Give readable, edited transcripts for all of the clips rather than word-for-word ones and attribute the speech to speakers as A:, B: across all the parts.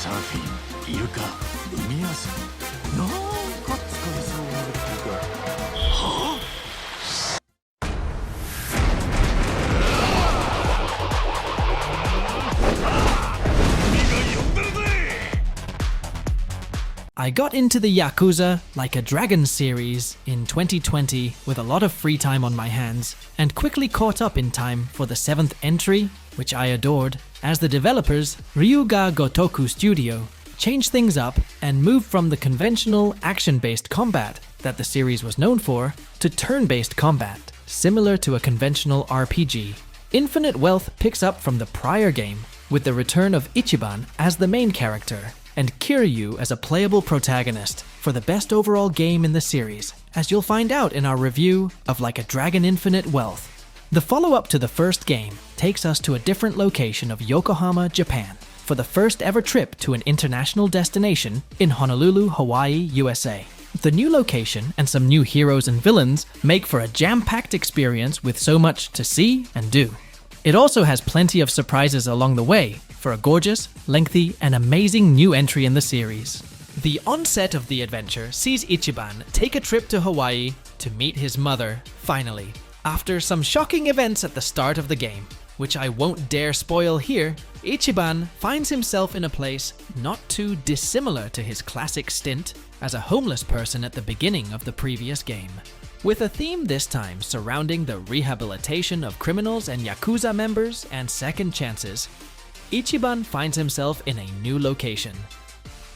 A: サーフィン、イルカ、海遊び、なんか使えそうなっていうか。はぁ
B: I got into the Yakuza Like a Dragon series in 2020 with a lot of free time on my hands, and quickly caught up in time for the 7th entry, which I adored, as the developers, Ryuga Gotoku Studio, changed things up and moved from the conventional action-based combat that the series was known for to turn-based combat, similar to a conventional RPG. Infinite Wealth picks up from the prior game, with the return of Ichiban as the main character, and Kiryu as a playable protagonist for the best overall game in the series, as you'll find out in our review of Like a Dragon Infinite Wealth. The follow-up to the first game takes us to a different location of Yokohama, Japan, for the first ever trip to an international destination in Honolulu, Hawaii, USA. The new location and some new heroes and villains make for a jam-packed experience with so much to see and do. It also has plenty of surprises along the way, for a gorgeous, lengthy, and amazing new entry in the series. The onset of the adventure sees Ichiban take a trip to Hawaii to meet his mother, finally, after some shocking events at the start of the game, which I won't dare spoil here. Ichiban finds himself in a place not too dissimilar to his classic stint as a homeless person at the beginning of the previous game, with a theme this time surrounding the rehabilitation of criminals and Yakuza members and second chances. Ichiban finds himself in a new location.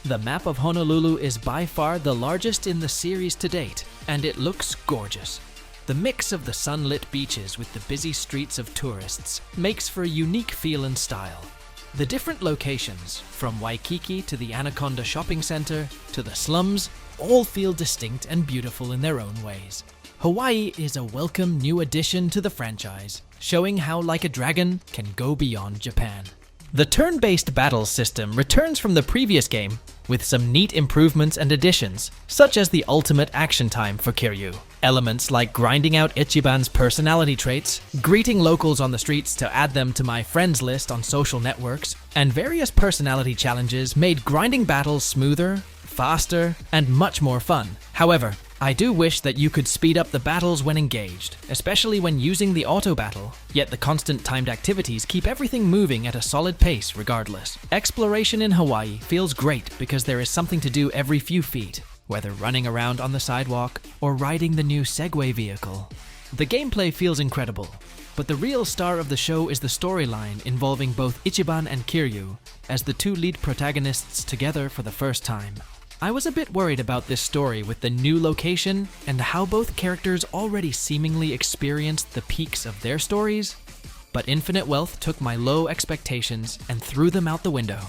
B: The map of Honolulu is by far the largest in the series to date, and it looks gorgeous. The mix of the sunlit beaches with the busy streets of tourists makes for a unique feel and style. The different locations, from Waikiki to the Anaconda Shopping Center to the slums, all feel distinct and beautiful in their own ways. Hawaii is a welcome new addition to the franchise, showing how Like a Dragon can go beyond Japan. The turn-based battle system returns from the previous game, with some neat improvements and additions, such as the ultimate action time for Kiryu. Elements like grinding out Ichiban's personality traits, greeting locals on the streets to add them to my friends list on social networks, and various personality challenges made grinding battles smoother, faster, and much more fun. However, I do wish that you could speed up the battles when engaged, especially when using the auto battle, yet the constant timed activities keep everything moving at a solid pace regardless. Exploration in Hawaii feels great because there is something to do every few feet, whether running around on the sidewalk or riding the new Segway vehicle. The gameplay feels incredible, but the real star of the show is the storyline involving both Ichiban and Kiryu, as the two lead protagonists together for the first time. I was a bit worried about this story with the new location and how both characters already seemingly experienced the peaks of their stories, but Infinite Wealth took my low expectations and threw them out the window.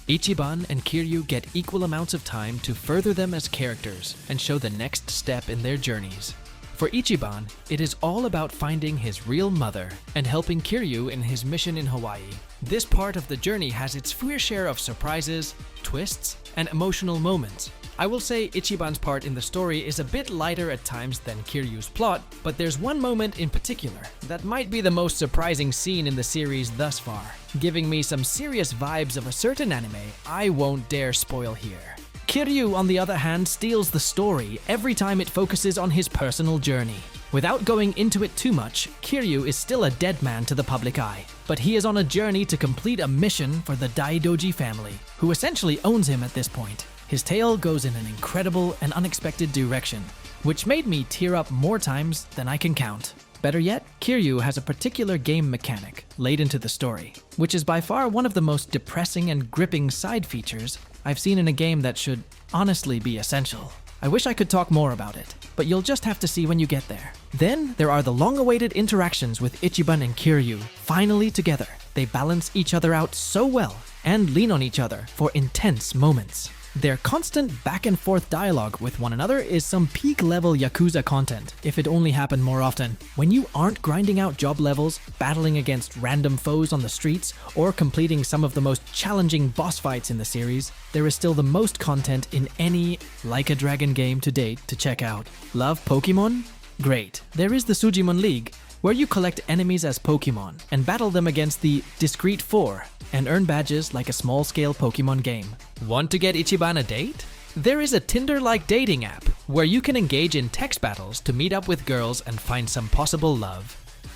B: Ichiban and Kiryu get equal amounts of time to further them as characters and show the next step in their journeys. For Ichiban, it is all about finding his real mother and helping Kiryu in his mission in Hawaii. This part of the journey has its fair share of surprises, twists, and emotional moments. I will say Ichiban's part in the story is a bit lighter at times than Kiryu's plot, but there's one moment in particular that might be the most surprising scene in the series thus far, giving me some serious vibes of a certain anime I won't dare spoil here. Kiryu, on the other hand, steals the story every time it focuses on his personal journey. Without going into it too much, Kiryu is still a dead man to the public eye, but he is on a journey to complete a mission for the Daidoji family, who essentially owns him at this point. His tale goes in an incredible and unexpected direction, which made me tear up more times than I can count. Better yet, Kiryu has a particular game mechanic laid into the story, which is by far one of the most depressing and gripping side features I've seen in a game that should honestly be essential. I wish I could talk more about it, but you'll just have to see when you get there. Then there are the long-awaited interactions with Ichiban and Kiryu, finally together. They balance each other out so well and lean on each other for intense moments. Their constant back-and-forth dialogue with one another is some peak-level Yakuza content, if it only happened more often. When you aren't grinding out job levels, battling against random foes on the streets, or completing some of the most challenging boss fights in the series, there is still the most content in any Like a Dragon game to date to check out. Love Pokemon? Great. There is the Sujimon League, where you collect enemies as Pokemon and battle them against the Discrete Four and earn badges like a small-scale Pokemon game. Want to get Ichiban a date? There is a Tinder-like dating app where you can engage in text battles to meet up with girls and find some possible love.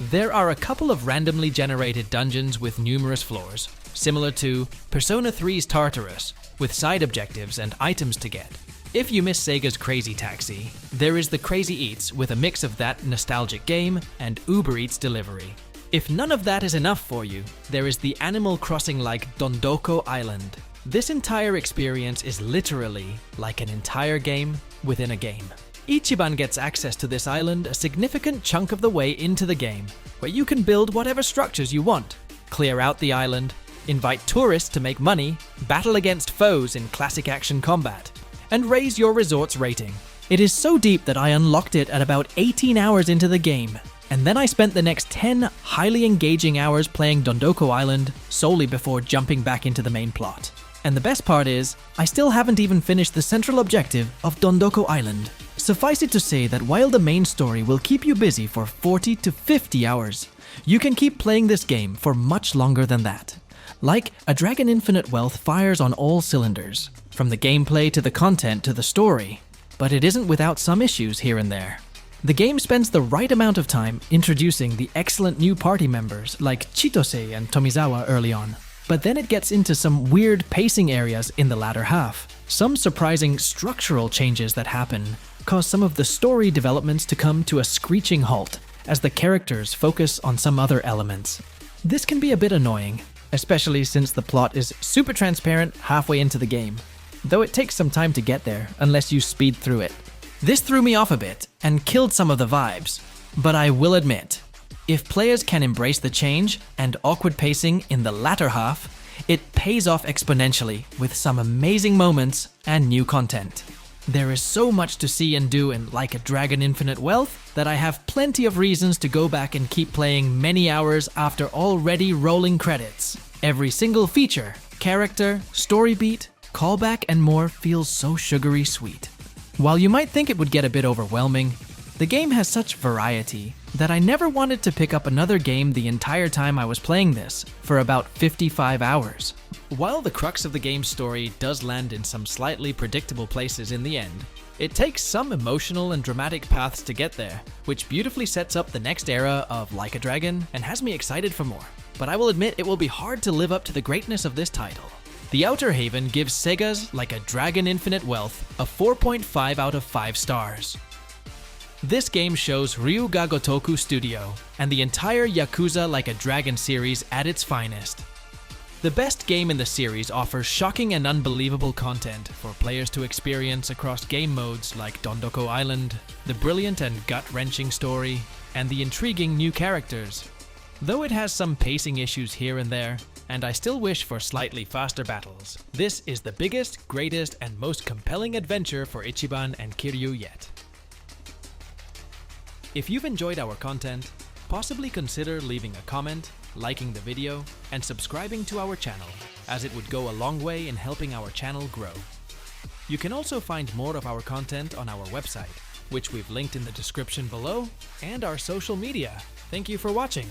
B: There are a couple of randomly generated dungeons with numerous floors, similar to Persona 3's Tartarus, with side objectives and items to get. If you miss Sega's Crazy Taxi, there is the Crazy Eats with a mix of that nostalgic game and Uber Eats delivery. If none of that is enough for you, there is the Animal Crossing-like Dondoko Island. This entire experience is literally like an entire game within a game. Ichiban gets access to this island a significant chunk of the way into the game, where you can build whatever structures you want, clear out the island, invite tourists to make money, battle against foes in classic action combat, and raise your resort's rating. It is so deep that I unlocked it at about 18 hours into the game, and then I spent the next 10 highly engaging hours playing Dondoko Island solely before jumping back into the main plot. And the best part is, I still haven't even finished the central objective of Dondoko Island. Suffice it to say that while the main story will keep you busy for 40 to 50 hours, you can keep playing this game for much longer than that. Like, A Dragon Infinite Wealth fires on all cylinders, from the gameplay to the content to the story, but it isn't without some issues here and there. The game spends the right amount of time introducing the excellent new party members like Chitose and Tomizawa early on, but then it gets into some weird pacing areas in the latter half. Some surprising structural changes that happen cause some of the story developments to come to a screeching halt as the characters focus on some other elements. This can be a bit annoying, especially since the plot is super transparent halfway into the game, though it takes some time to get there unless you speed through it. This threw me off a bit and killed some of the vibes, but I will admit, if players can embrace the change and awkward pacing in the latter half, it pays off exponentially with some amazing moments and new content. There is so much to see and do in Like a Dragon Infinite Wealth that I have plenty of reasons to go back and keep playing many hours after already rolling credits. Every single feature, character, story beat, callback, and more feels so sugary sweet. While you might think it would get a bit overwhelming, the game has such variety that I never wanted to pick up another game the entire time I was playing this, for about 55 hours. While the crux of the game's story does land in some slightly predictable places in the end, it takes some emotional and dramatic paths to get there, which beautifully sets up the next era of Like a Dragon and has me excited for more. But I will admit it will be hard to live up to the greatness of this title. The Outerhaven gives Sega's Like a Dragon Infinite Wealth a 4.5 out of 5 stars. This game shows Ryuga Gotoku Studio and the entire Yakuza Like a Dragon series at its finest. The best game in the series offers shocking and unbelievable content for players to experience across game modes like Dondoko Island, the brilliant and gut-wrenching story, and the intriguing new characters. Though it has some pacing issues here and there, and I still wish for slightly faster battles, this is the biggest, greatest, and most compelling adventure for Ichiban and Kiryu yet. If you've enjoyed our content, possibly consider leaving a comment, liking the video, and subscribing to our channel, as it would go a long way in helping our channel grow. You can also find more of our content on our website, which we've linked in the description below, and our social media. Thank you for watching.